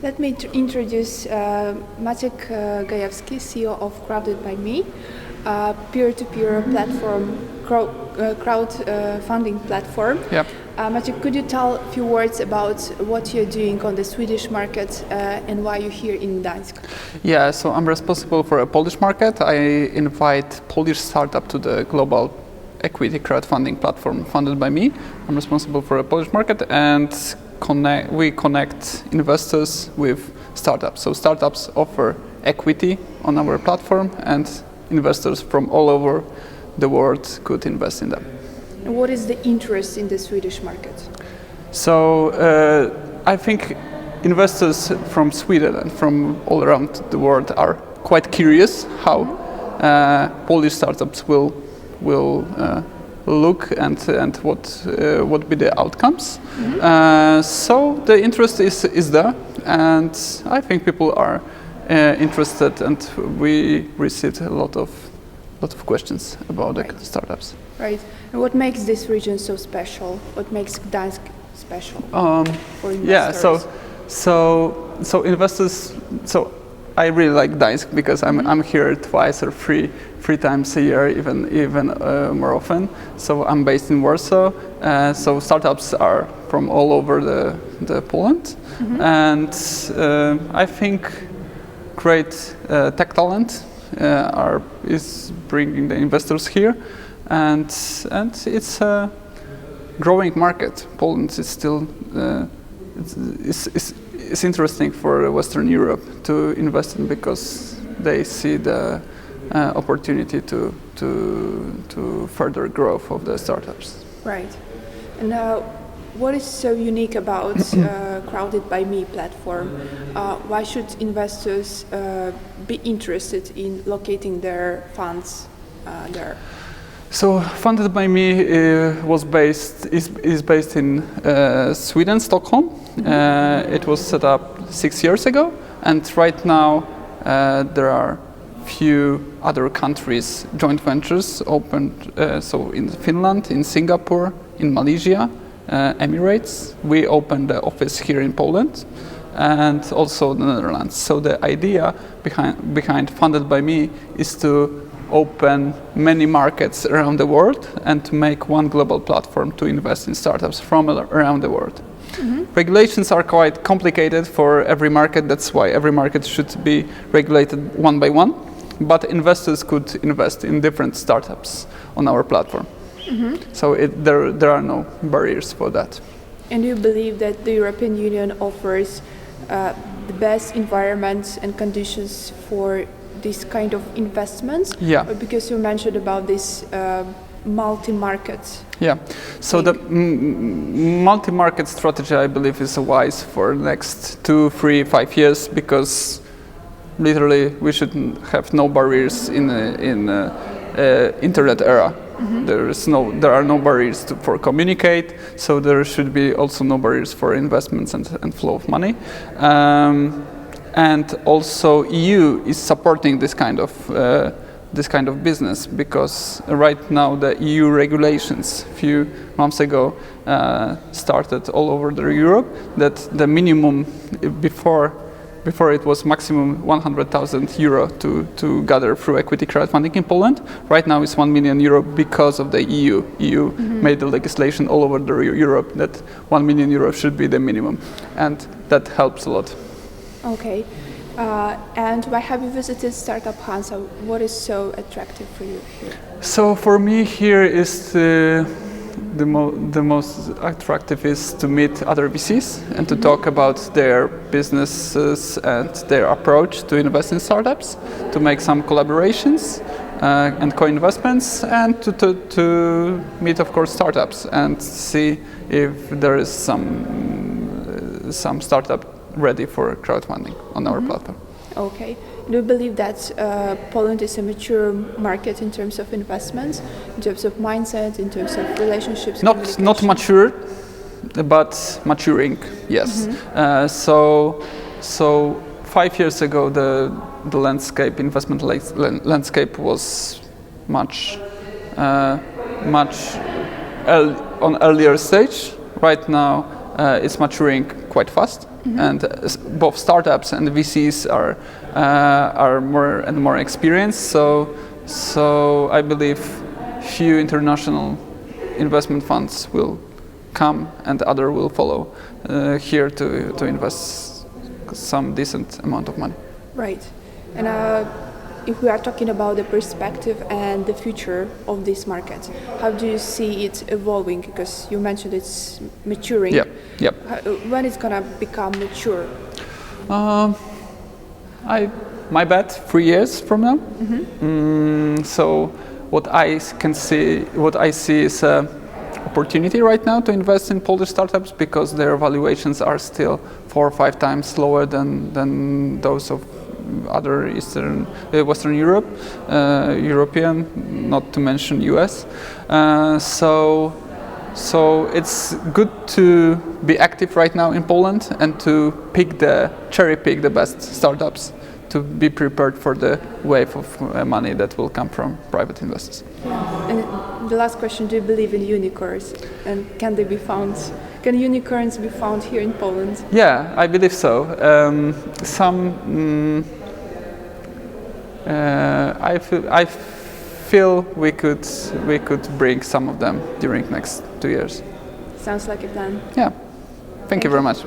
Let me introduce Maciej Gajewski, CEO of FundedByMe, peer-to-peer platform, crowdfunding platform. Yeah. Maciej, could you tell a few words about what you're doing on the Swedish market and why you're here in Gdansk? Yeah, so I'm responsible for a Polish market. I invite Polish startup to the global equity crowdfunding platform FundedByMe. I'm responsible for a Polish market, and we connect investors with startups. So startups offer equity on our platform, and investors from all over the world could invest in them. And what is the interest in the Swedish market? So I think investors from Sweden and from all around the world are quite curious how Polish startups will look and what be the outcomes. So the interest is there, and I think people are interested, and we received a lot of questions about the startups. Right. And what makes this region so special? What makes Gdansk special for investors? Yeah. So investors. So I really like Gdansk because I'm here twice or three times a year, even more often. So I'm based in Warsaw. So startups are from all over the Poland, and I think great tech talent is bringing the investors here, and it's a growing market. Poland is still it's interesting for Western Europe to invest in because they see the opportunity to further growth of the startups. Right. And what is so unique about FundedByMe platform? Why should investors be interested in locating their funds there? So FundedByMe is based in Sweden, Stockholm. It was set up 6 years ago, and right now there are few other countries joint ventures opened. So in Finland, in Singapore, in Malaysia, Emirates. We opened the office here in Poland, and also the Netherlands. So the idea behind FundedByMe is to open many markets around the world and to make one global platform to invest in startups from around the world. Regulations are quite complicated for every market. That's why every market should be regulated one by one. But investors could invest in different startups on our platform. So there are no barriers for that. And do you believe that the European Union offers the best environment and conditions for this kind of investments? Yeah. Because you mentioned about this multi-market. Yeah. So the multi-market strategy, I believe, is wise for the next 2, 3, 5 years, because literally we should have no barriers in internet era. There are no barriers for communicate, so there should be also no barriers for investments and flow of money. And also EU is supporting this kind of business, because right now the EU regulations a few months ago started all over Europe that the minimum before it was maximum 100,000 euro to gather through equity crowdfunding in Poland. Right now it's 1 million euro because of the EU. EU made the legislation all over Europe that 1 million euro should be the minimum, and that helps a lot. Okay. And why have you visited Startup Hansa? What is so attractive for you here? So for me here is the most attractive is to meet other VCs and to talk about their businesses and their approach to invest in startups, to make some collaborations and co-investments, and to meet, of course, startups and see if there is some startup ready for crowdfunding on our platform. Okay. Do you believe that Poland is a mature market in terms of investments, in terms of mindset, in terms of relationships? Not mature, but maturing. Yes. So 5 years ago, the landscape, investment landscape was much on earlier stage. Right now, it's maturing quite fast, and both startups and the VCs are more and more experienced. So I believe few international investment funds will come and other will follow here to invest some decent amount of money. Right. And if we are talking about the perspective and the future of this market, how do you see it evolving? Because you mentioned it's maturing. Yep. When it's gonna become mature? My bet 3 years from now. So what I see is an opportunity right now to invest in Polish startups because their valuations are still 4 or 5 times lower than those of other Western Europe, European, not to mention US. So it's good to be active right now in Poland and to cherry pick the best startups to be prepared for the wave of money that will come from private investors. And the last question: do you believe in unicorns? And can they be found? Can unicorns be found here in Poland? Yeah, I believe so. I feel we could bring some of them during next 2 years. Sounds like a plan. Yeah. Thank you very much.